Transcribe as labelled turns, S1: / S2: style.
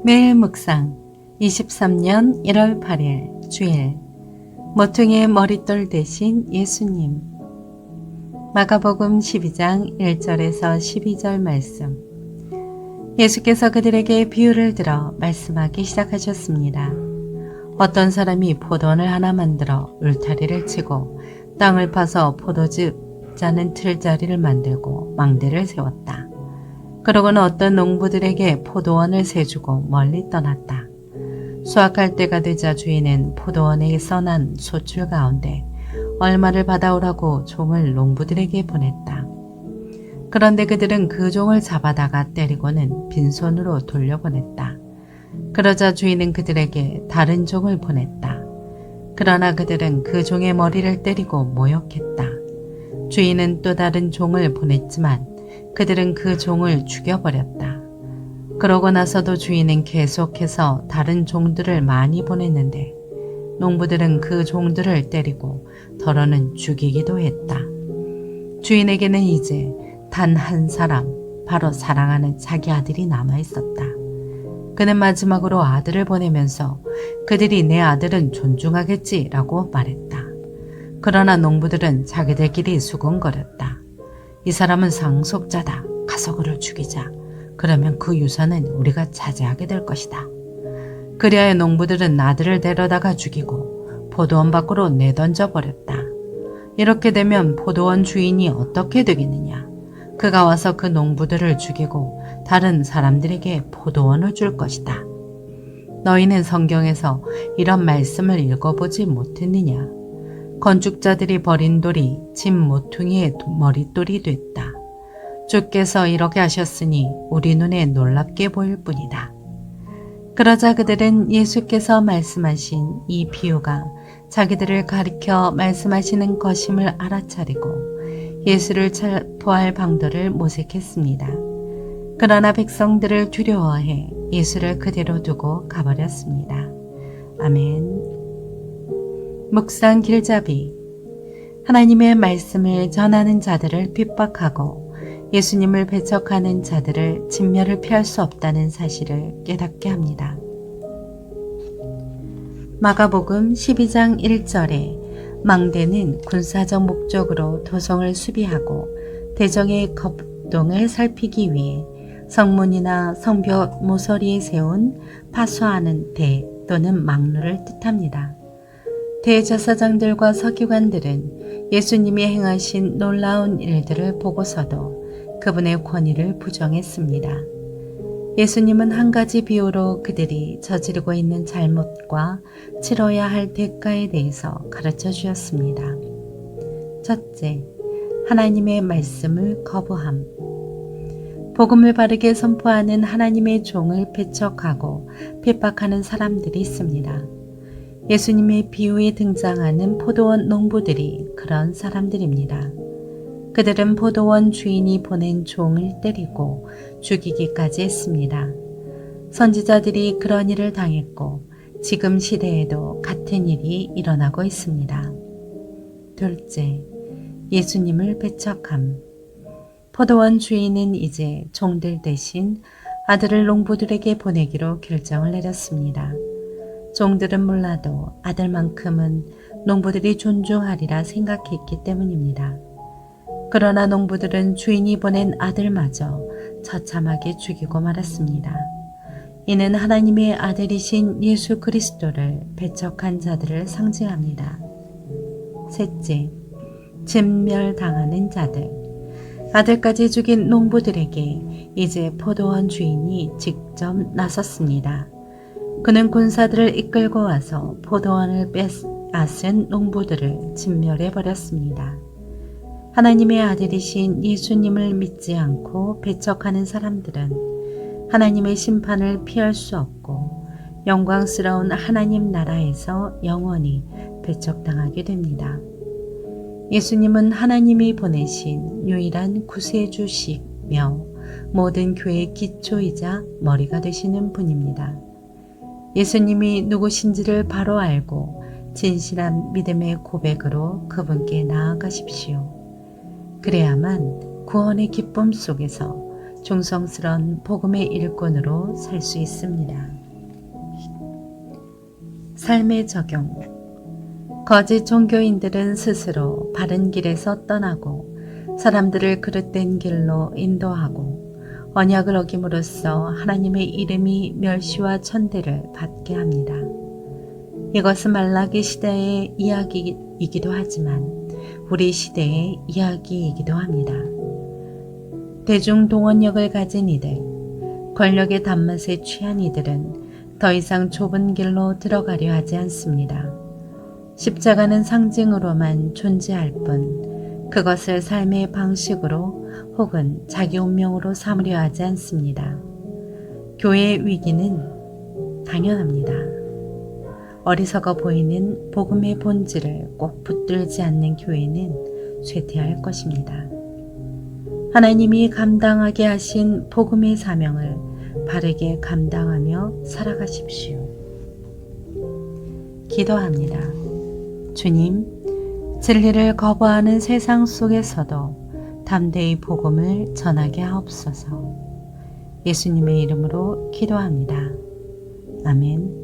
S1: 매일 묵상 23년 1월 8일 주일 모퉁이의 머릿돌 대신 예수님. 마가복음 12장 1절에서 12절 말씀. 예수께서 그들에게 비유를 들어 말씀하기 시작하셨습니다. 어떤 사람이 포도원을 하나 만들어 울타리를 치고 땅을 파서 포도즙 짜는 틀자리를 만들고 망대를 세웠다. 그러고는 어떤 농부들에게 포도원을 세주고 멀리 떠났다. 수확할 때가 되자 주인은 포도원에 써난 소출 가운데 얼마를 받아오라고 종을 농부들에게 보냈다. 그런데 그들은 그 종을 잡아다가 때리고는 빈손으로 돌려보냈다. 그러자 주인은 그들에게 다른 종을 보냈다. 그러나 그들은 그 종의 머리를 때리고 모욕했다. 주인은 또 다른 종을 보냈지만 그들은 그 종을 죽여버렸다. 그러고 나서도 주인은 계속해서 다른 종들을 많이 보냈는데 농부들은 그 종들을 때리고 더러는 죽이기도 했다. 주인에게는 이제 단 한 사람, 바로 사랑하는 자기 아들이 남아 있었다. 그는 마지막으로 아들을 보내면서 그들이 내 아들은 존중하겠지라고 말했다. 그러나 농부들은 자기들끼리 수군거렸다. 이 사람은 상속자다. 가서 그를 죽이자. 그러면 그 유산은 우리가 차지하게 될 것이다. 그리하여 농부들은 아들을 데려다가 죽이고 포도원 밖으로 내던져 버렸다. 이렇게 되면 포도원 주인이 어떻게 되겠느냐? 그가 와서 그 농부들을 죽이고 다른 사람들에게 포도원을 줄 것이다. 너희는 성경에서 이런 말씀을 읽어보지 못했느냐? 건축자들이 버린 돌이 집 모퉁이의 머릿돌이 됐다. 주께서 이렇게 하셨으니 우리 눈에 놀랍게 보일 뿐이다. 그러자 그들은 예수께서 말씀하신 이 비유가 자기들을 가리켜 말씀하시는 것임을 알아차리고 예수를 체포할 방도를 모색했습니다. 그러나 백성들을 두려워해 예수를 그대로 두고 가버렸습니다. 아멘. 묵상 길잡이. 하나님의 말씀을 전하는 자들을 핍박하고 예수님을 배척하는 자들을 진멸을 피할 수 없다는 사실을 깨닫게 합니다. 마가복음 12장 1절에 망대는 군사적 목적으로 도성을 수비하고 대적의 겁동을 살피기 위해 성문이나 성벽 모서리에 세운 파수하는 대 또는 망루를 뜻합니다. 대제사장들과 서기관들은 예수님이 행하신 놀라운 일들을 보고서도 그분의 권위를 부정했습니다. 예수님은 한 가지 비유로 그들이 저지르고 있는 잘못과 치러야 할 대가에 대해서 가르쳐 주셨습니다. 첫째, 하나님의 말씀을 거부함. 복음을 바르게 선포하는 하나님의 종을 배척하고 핍박하는 사람들이 있습니다. 예수님의 비유에 등장하는 포도원 농부들이 그런 사람들입니다. 그들은 포도원 주인이 보낸 종을 때리고 죽이기까지 했습니다. 선지자들이 그런 일을 당했고 지금 시대에도 같은 일이 일어나고 있습니다. 둘째, 예수님을 배척함. 포도원 주인은 이제 종들 대신 아들을 농부들에게 보내기로 결정을 내렸습니다. 종들은 몰라도 아들만큼은 농부들이 존중하리라 생각했기 때문입니다. 그러나 농부들은 주인이 보낸 아들마저 처참하게 죽이고 말았습니다. 이는 하나님의 아들이신 예수 그리스도를 배척한 자들을 상징합니다. 셋째, 진멸당하는 자들. 아들까지 죽인 농부들에게 이제 포도원 주인이 직접 나섰습니다. 그는 군사들을 이끌고 와서 포도원을 빼앗은 농부들을 진멸해버렸습니다. 하나님의 아들이신 예수님을 믿지 않고 배척하는 사람들은 하나님의 심판을 피할 수 없고 영광스러운 하나님 나라에서 영원히 배척당하게 됩니다. 예수님은 하나님이 보내신 유일한 구세주시며 모든 교회의 기초이자 머리가 되시는 분입니다. 예수님이 누구신지를 바로 알고 진실한 믿음의 고백으로 그분께 나아가십시오. 그래야만 구원의 기쁨 속에서 중성스러운 복음의 일꾼으로 살 수 있습니다. 삶의 적용. 거짓 종교인들은 스스로 바른 길에서 떠나고 사람들을 그릇된 길로 인도하고 언약을 어김으로써 하나님의 이름이 멸시와 천대를 받게 합니다. 이것은 말라기 시대의 이야기이기도 하지만 우리 시대의 이야기이기도 합니다. 대중동원력을 가진 이들, 권력의 단맛에 취한 이들은 더 이상 좁은 길로 들어가려 하지 않습니다. 십자가는 상징으로만 존재할 뿐 그것을 삶의 방식으로 혹은 자기 운명으로 삼으려 하지 않습니다. 교회의 위기는 당연합니다. 어리석어 보이는 복음의 본질을 꼭 붙들지 않는 교회는 쇠퇴할 것입니다. 하나님이 감당하게 하신 복음의 사명을 바르게 감당하며 살아가십시오. 기도합니다. 주님, 진리를 거부하는 세상 속에서도 담대히 복음을 전하게 하옵소서. 예수님의 이름으로 기도합니다. 아멘.